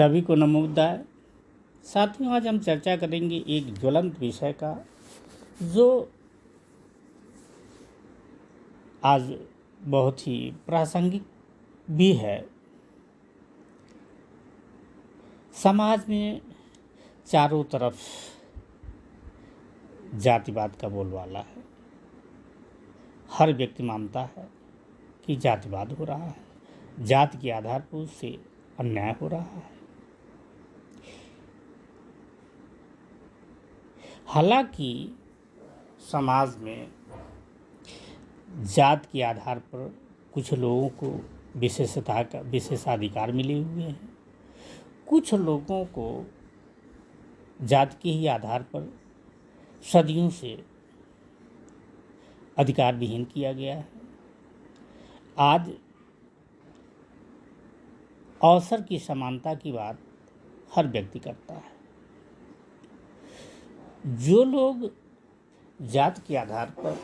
सभी को नमोदाय। साथियों, आज हम चर्चा करेंगे एक ज्वलंत विषय का जो आज बहुत ही प्रासंगिक भी है। समाज में चारों तरफ जातिवाद का बोलबाला है। हर व्यक्ति मानता है कि जातिवाद हो रहा है, जाति के आधार पर उससे अन्याय हो रहा है। हालांकि समाज में जात के आधार पर कुछ लोगों को विशेषाधिकार मिले हुए हैं, कुछ लोगों को जात के ही आधार पर सदियों से अधिकार विहीन किया गया है। आज अवसर की समानता की बात हर व्यक्ति करता है। जो लोग जात के आधार पर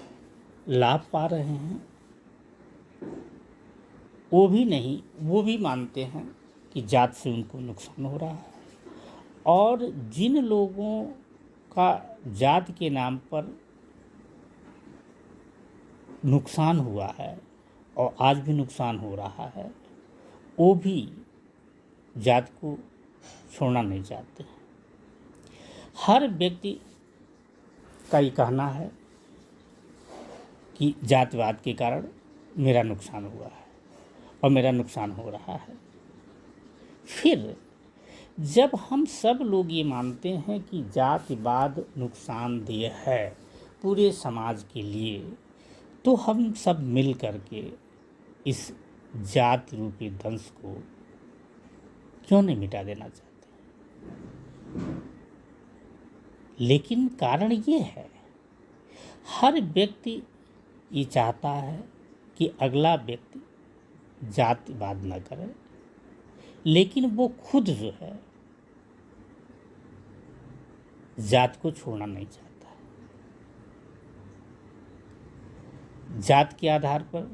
लाभ पा रहे हैं वो भी मानते हैं कि जात से उनको नुकसान हो रहा है, और जिन लोगों का जात के नाम पर नुकसान हुआ है और आज भी नुकसान हो रहा है, वो भी जात को छोड़ना नहीं चाहते। हर व्यक्ति का ये कहना है कि जातिवाद के कारण मेरा नुकसान हुआ है और मेरा नुकसान हो रहा है। फिर जब हम सब लोग ये मानते हैं कि जातिवाद नुकसानदेह है पूरे समाज के लिए, तो हम सब मिल करके इस जाति रूपी दंश को क्यों नहीं मिटा देना चाहते। लेकिन कारण ये है, हर व्यक्ति ये चाहता है कि अगला व्यक्ति जातिवाद न करे, लेकिन वो खुद जो है जात को छोड़ना नहीं चाहता है। जात के आधार पर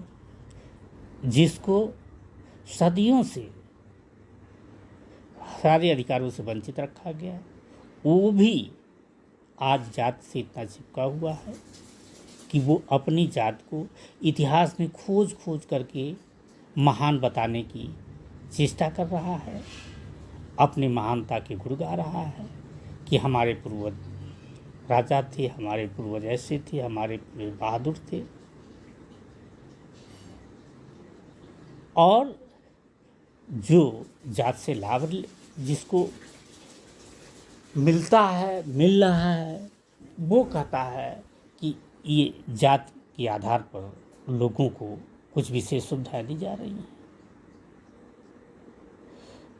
जिसको सदियों से सारे अधिकारों से वंचित रखा गया, वो भी आज जात से इतना चिपका हुआ है कि वो अपनी जात को इतिहास में खोज करके महान बताने की चेष्टा कर रहा है, अपनी महानता के गुण गा रहा है कि हमारे पूर्वज राजा थे, हमारे पूर्वज ऐसे थे, हमारे पूर्वज बहादुर थे। और जो जात से लाभ जिसको मिल रहा है, वो कहता है कि ये जात के आधार पर लोगों को कुछ विशेष सुविधाएं दी जा रही हैं।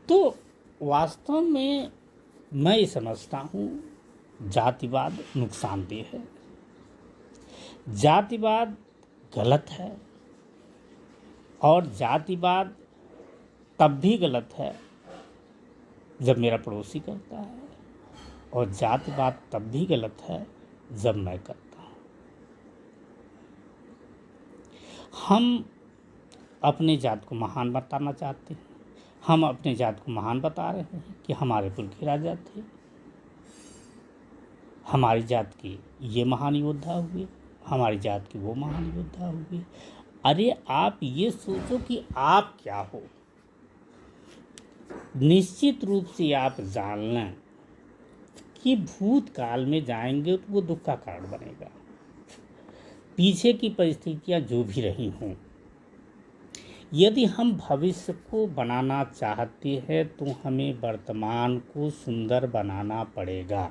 तो वास्तव में मैं ये समझता हूँ जातिवाद नुकसानदेह है, जातिवाद गलत है, और जातिवाद तब भी गलत है जब मेरा पड़ोसी करता है, और जातिवाद तब भी गलत है जब मैं करता हूँ। हम अपने जात को महान बताना चाहते हैं, हम अपने जात को महान बता रहे हैं कि हमारे कुल के राजा थे, हमारी जात के ये महान योद्धा हुए, हमारी जात के वो महान योद्धा हुए। अरे आप ये सोचो कि आप क्या हो। निश्चित रूप से आप जान लें कि भूतकाल में जाएंगे तो वो दुख का कारण बनेगा। पीछे की परिस्थितियां जो भी रही हों, यदि हम भविष्य को बनाना चाहते हैं तो हमें वर्तमान को सुंदर बनाना पड़ेगा,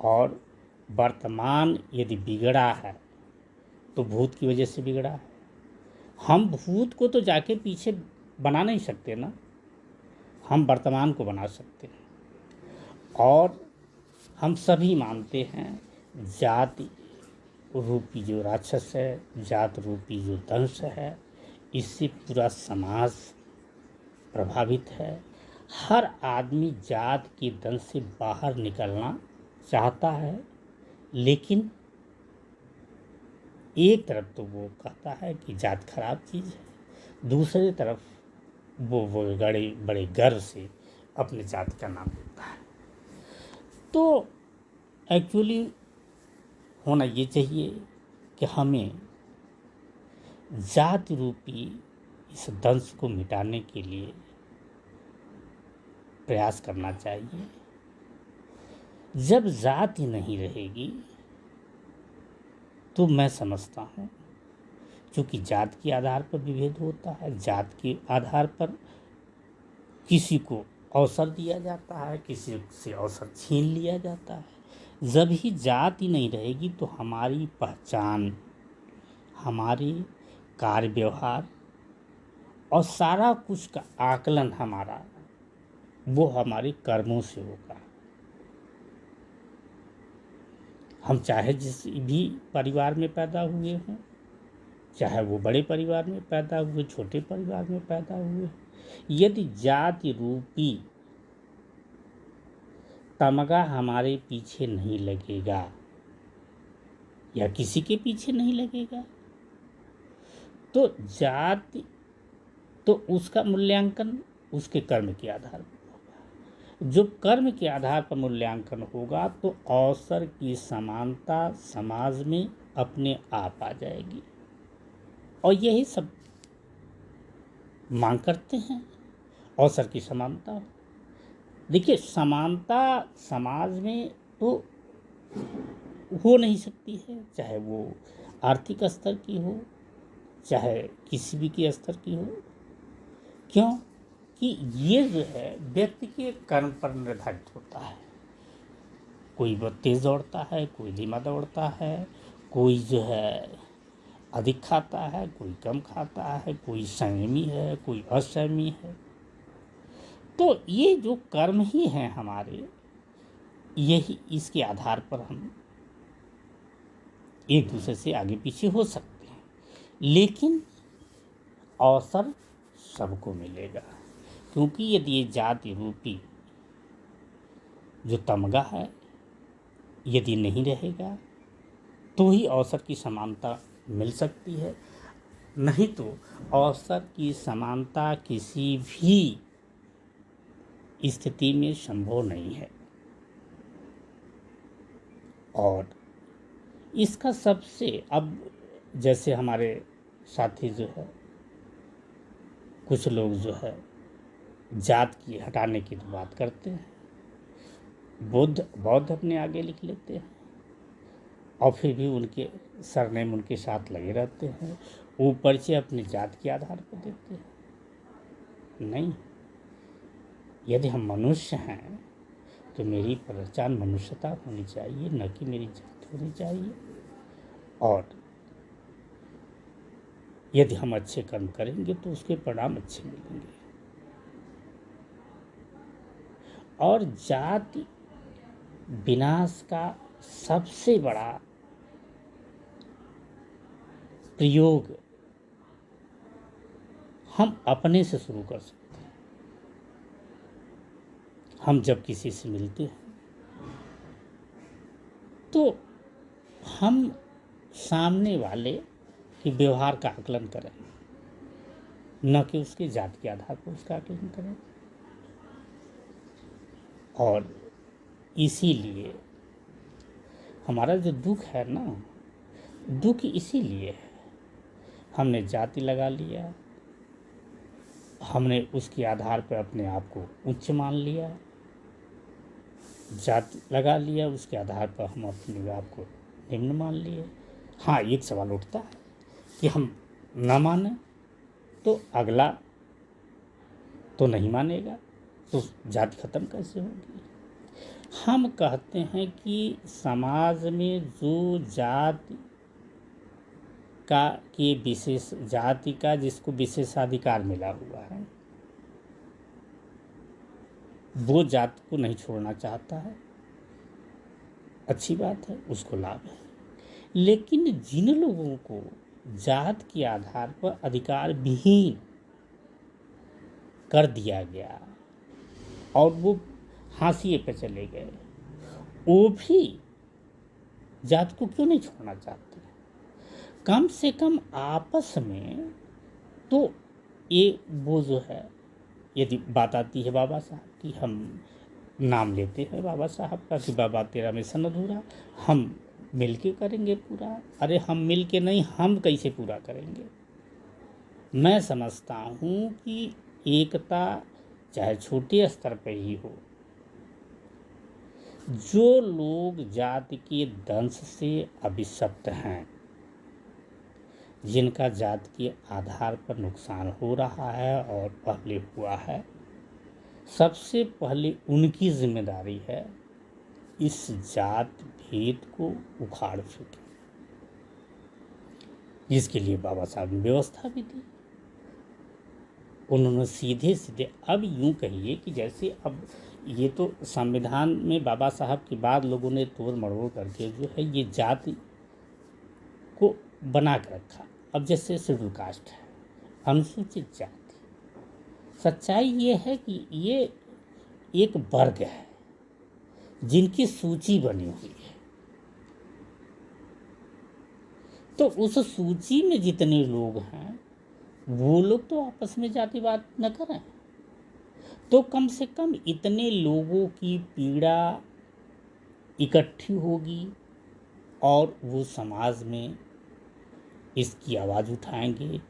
और वर्तमान यदि बिगड़ा है तो भूत की वजह से बिगड़ा है। हम भूत को तो जाके पीछे बना नहीं सकते ना, हम वर्तमान को बना सकते हैं। और हम सभी मानते हैं जाति रूपी जो राक्षस है, जात रूपी जो दंश है, इससे पूरा समाज प्रभावित है। हर आदमी जात के दंश से बाहर निकलना चाहता है, लेकिन एक तरफ तो वो कहता है कि जात खराब चीज़ है, दूसरी तरफ वो बड़े बड़े गर्व से अपने जाति का नाम लेता है। तो एक्चुअली होना ये चाहिए कि हमें जाति रूपी इस दंश को मिटाने के लिए प्रयास करना चाहिए। जब जाति नहीं रहेगी तो मैं समझता हूँ, क्योंकि जात के आधार पर विभेद होता है, जात के आधार पर किसी को अवसर दिया जाता है, किसी से अवसर छीन लिया जाता है। जब ही जाति नहीं रहेगी तो हमारी पहचान, हमारी कार्य व्यवहार और सारा कुछ का आकलन हमारा वो हमारे कर्मों से होगा। हम चाहे जिस भी परिवार में पैदा हुए हों, चाहे वो बड़े परिवार में पैदा हुए, छोटे परिवार में पैदा हुए, यदि जाति रूपी तमगा हमारे पीछे नहीं लगेगा या किसी के पीछे नहीं लगेगा तो जाति, तो उसका मूल्यांकन उसके कर्म के आधार पर होगा। जो कर्म के आधार पर मूल्यांकन होगा तो अवसर की समानता समाज में अपने आप आ जाएगी। और यही सब मांग करते हैं, अवसर की समानता हो। देखिए, समानता समाज में तो हो नहीं सकती है, चाहे वो आर्थिक स्तर की हो, चाहे किसी भी के स्तर की हो। क्यों कि ये जो है व्यक्ति के कर्म पर निर्धारित होता है। कोई बहुत तेज दौड़ता है, कोई धीमा दौड़ता है, कोई जो है अधिक खाता है, कोई कम खाता है, कोई संयमी है, कोई असंयमी है। तो ये जो कर्म ही हैं हमारे, यही इसके आधार पर हम एक दूसरे से आगे पीछे हो सकते हैं, लेकिन अवसर सबको मिलेगा। क्योंकि यदि ये जाति रूपी जो तमगा है यदि नहीं रहेगा तो ही अवसर की समानता मिल सकती है, नहीं तो अवसर की समानता किसी भी स्थिति में संभव नहीं है। और इसका सबसे, अब जैसे हमारे साथी जो है, कुछ लोग जो है जात की हटाने की तो बात करते हैं, बौद्ध अपने आगे लिख लेते हैं और फिर भी उनके सरनेम उनके साथ लगे रहते हैं, वो परिचय अपनी जात के आधार पर देते हैं। नहीं, यदि हम मनुष्य हैं तो मेरी पहचान मनुष्यता होनी चाहिए, न कि मेरी जात होनी चाहिए। और यदि हम अच्छे कर्म करेंगे तो उसके परिणाम अच्छे मिलेंगे। और जाति विनाश का सबसे बड़ा प्रयोग हम अपने से शुरू कर सकते हैं। हम जब किसी से मिलते हैं तो हम सामने वाले के व्यवहार का आकलन करें, न कि उसके जात के आधार पर उसका आकलन करें। और इसीलिए हमारा जो दुख है ना, दुख इसीलिए है, हमने जाति लगा लिया, हमने उसके आधार पर अपने आप को उच्च मान लिया, जाति लगा लिया, उसके आधार पर हम अपने आप को निम्न मान लिए। हाँ, एक सवाल उठता है कि हम ना माने तो अगला तो नहीं मानेगा, तो जाति खत्म कैसे होगी। हम कहते हैं कि समाज में जो जाति का के विशेष जाति का जिसको विशेषाधिकार मिला हुआ है वो जाति को नहीं छोड़ना चाहता है, अच्छी बात है, उसको लाभ है। लेकिन जिन लोगों को जात के आधार पर अधिकार विहीन कर दिया गया और वो हाशिए पे चले गए, वो भी जात को क्यों नहीं छोड़ना चाहते। कम से कम आपस में तो ये वो जो है यदि बात आती है बाबा साहब की, हम नाम लेते हैं बाबा साहब का कि बाबा तेरा मिशन अधूरा, हम मिल के करेंगे पूरा। अरे हम मिल के नहीं, हम कैसे पूरा करेंगे। मैं समझता हूँ कि एकता चाहे छोटे स्तर पर ही हो, जो लोग जाति के दंश से अभिशप्त हैं, जिनका जाति के आधार पर नुकसान हो रहा है और पहले हुआ है, सबसे पहले उनकी जिम्मेदारी है इस जात भेद को उखाड़ फेंके, जिसके लिए बाबा साहब ने व्यवस्था भी दी। उन्होंने सीधे सीधे, अब यूं कहिए कि जैसे अब ये तो संविधान में बाबा साहब के बाद लोगों ने तोड़ मरोड़ करके जो है ये जाति को बना कर रखा। अब जैसे शेड्यूल कास्ट है, अनुसूचित जाति, सच्चाई ये है कि ये एक वर्ग है जिनकी सूची बनी हुई है। तो उस सूची में जितने लोग हैं वो लोग तो आपस में जातिवाद न करें, तो कम से कम इतने लोगों की पीड़ा इकट्ठी होगी और वो समाज में इसकी आवाज़ उठाएंगे,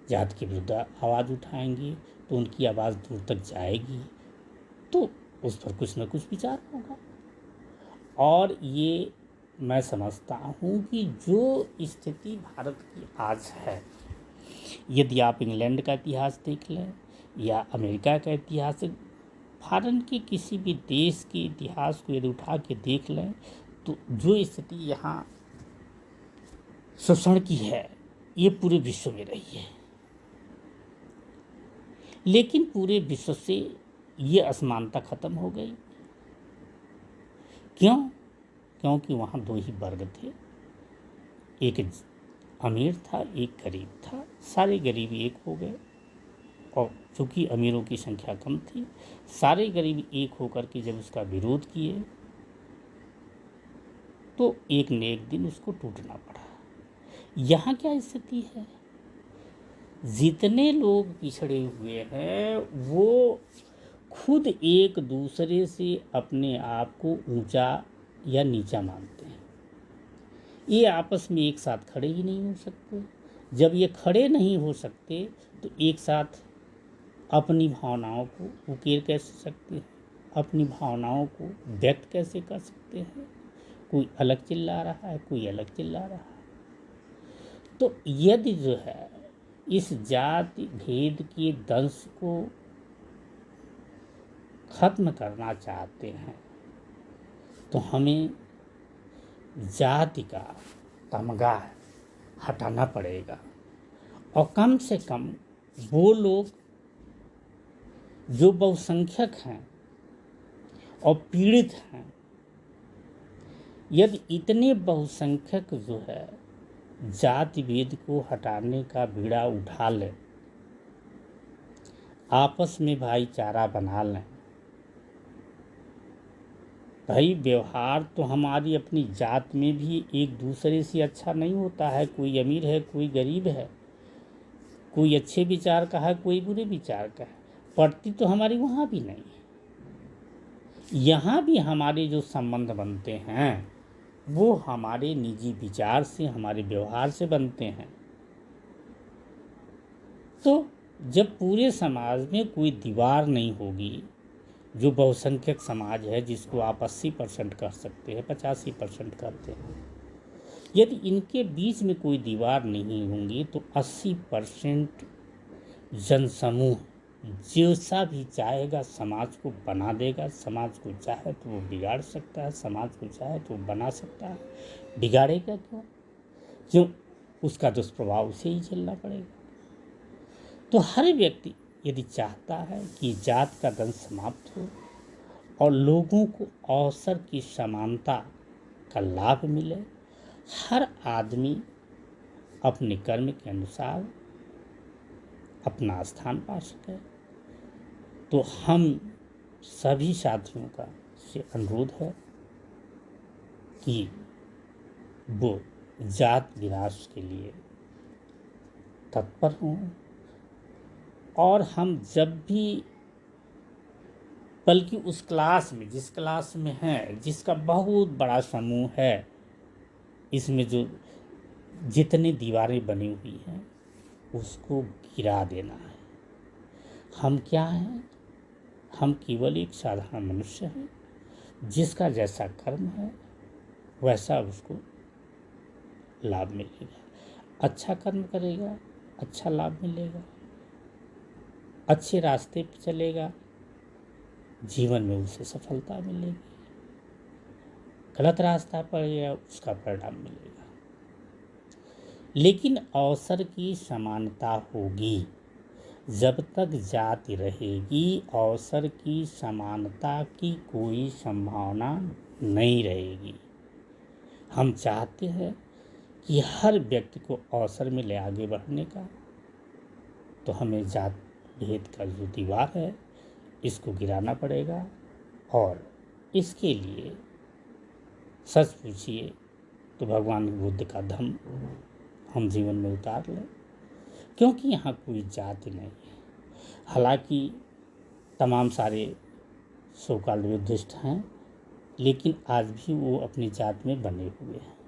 जात के विरुद्ध आवाज़ उठाएंगे, तो उनकी आवाज़ दूर तक जाएगी, तो उस पर कुछ न कुछ विचार होगा। और ये मैं समझता हूँ कि जो स्थिति भारत की आज है, यदि आप इंग्लैंड का इतिहास देख लें या अमेरिका का इतिहास, भारत के किसी भी देश के इतिहास को यदि उठा के देख लें, तो जो स्थिति यहाँ शोषण की है ये पूरे विश्व में रही है। लेकिन पूरे विश्व से ये असमानता खत्म हो गई। क्यों? क्योंकि वहाँ दो ही वर्ग थे, एक अमीर था, एक गरीब था। सारे गरीब एक हो गए, और चूँकि अमीरों की संख्या कम थी, सारे गरीब एक होकर के जब उसका विरोध किए तो एक न एक दिन उसको टूटना पड़ा। यहाँ क्या स्थिति है, जितने लोग पिछड़े हुए हैं वो खुद एक दूसरे से अपने आप को ऊंचा या नीचा मानते हैं। ये आपस में एक साथ खड़े ही नहीं हो सकते। जब ये खड़े नहीं हो सकते तो एक साथ अपनी भावनाओं को उकेर कैसे सकते हैं, अपनी भावनाओं को व्यक्त कैसे कर सकते हैं। कोई अलग चिल्ला रहा है, कोई अलग चिल्ला रहा है। तो यदि जो है इस जाति भेद के दंश को खत्म करना चाहते हैं तो हमें जाति का तमगा हटाना पड़ेगा, और कम से कम वो लोग जो बहुसंख्यक हैं और पीड़ित हैं, यदि इतने बहुसंख्यक जो है जाति भेद को हटाने का बीड़ा उठा लें, आपस में भाईचारा बना लें। भाई व्यवहार तो हमारी अपनी जात में भी एक दूसरे से अच्छा नहीं होता है। कोई अमीर है, कोई गरीब है, कोई अच्छे विचार का है, कोई बुरे विचार का है, पड़ती तो हमारी वहाँ भी नहीं है। यहाँ भी हमारे जो संबंध बनते हैं वो हमारे निजी विचार से, हमारे व्यवहार से बनते हैं। तो जब पूरे समाज में कोई दीवार नहीं होगी, जो बहुसंख्यक समाज है जिसको आप 80% कर सकते हैं, 85% करते हैं, यदि इनके बीच में कोई दीवार नहीं होंगी तो 80% जनसमूह जैसा भी चाहेगा समाज को बना देगा। समाज को चाहे तो वो बिगाड़ सकता है, समाज को चाहे तो वो बना सकता है। बिगाड़ेगा क्यों? क्यों? उसका दुष्प्रभाव उसे ही झेलना पड़ेगा। तो हर व्यक्ति यदि चाहता है कि जात का दंश समाप्त हो और लोगों को अवसर की समानता का लाभ मिले, हर आदमी अपने कर्म के अनुसार अपना स्थान पा सके, तो हम सभी साथियों का से अनुरोध है कि वो जात विनाश के लिए तत्पर हों। और हम जब भी बल्कि उस क्लास में, जिस क्लास में है, जिसका बहुत बड़ा समूह है, इसमें जो जितनी दीवारें बनी हुई हैं उसको गिरा देना है। हम क्या हैं? हम केवल एक साधारण मनुष्य हैं, जिसका जैसा कर्म है वैसा उसको लाभ मिलेगा। अच्छा कर्म करेगा, अच्छा लाभ मिलेगा। अच्छे रास्ते पर चलेगा, जीवन में उसे सफलता मिलेगी। गलत रास्ता पर गया, उसका परिणाम मिलेगा। लेकिन अवसर की समानता होगी। जब तक जाति रहेगी, अवसर की समानता की कोई संभावना नहीं रहेगी। हम चाहते हैं कि हर व्यक्ति को अवसर मिले आगे बढ़ने का, तो हमें जात भेद का जो दीवार है इसको गिराना पड़ेगा। और इसके लिए सच पूछिए तो भगवान बुद्ध का धम्म हम जीवन में उतार लें, क्योंकि यहाँ कोई जाति नहीं है। हालांकि तमाम सारे सो-कॉल्ड बुद्धिस्ट हैं, लेकिन आज भी वो अपनी जात में बने हुए हैं।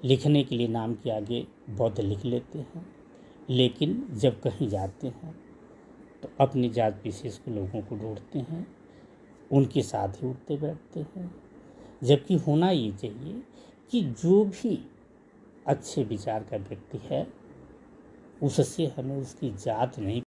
लिखने के लिए नाम के आगे बौद्ध लिख लेते हैं, लेकिन जब कहीं जाते हैं तो अपनी जात विशेष के लोगों को ढूंढते हैं, उनके साथ ही उठते बैठते हैं। जबकि होना ये चाहिए कि जो भी अच्छे विचार का व्यक्ति है उससे हमें उसकी जात नहीं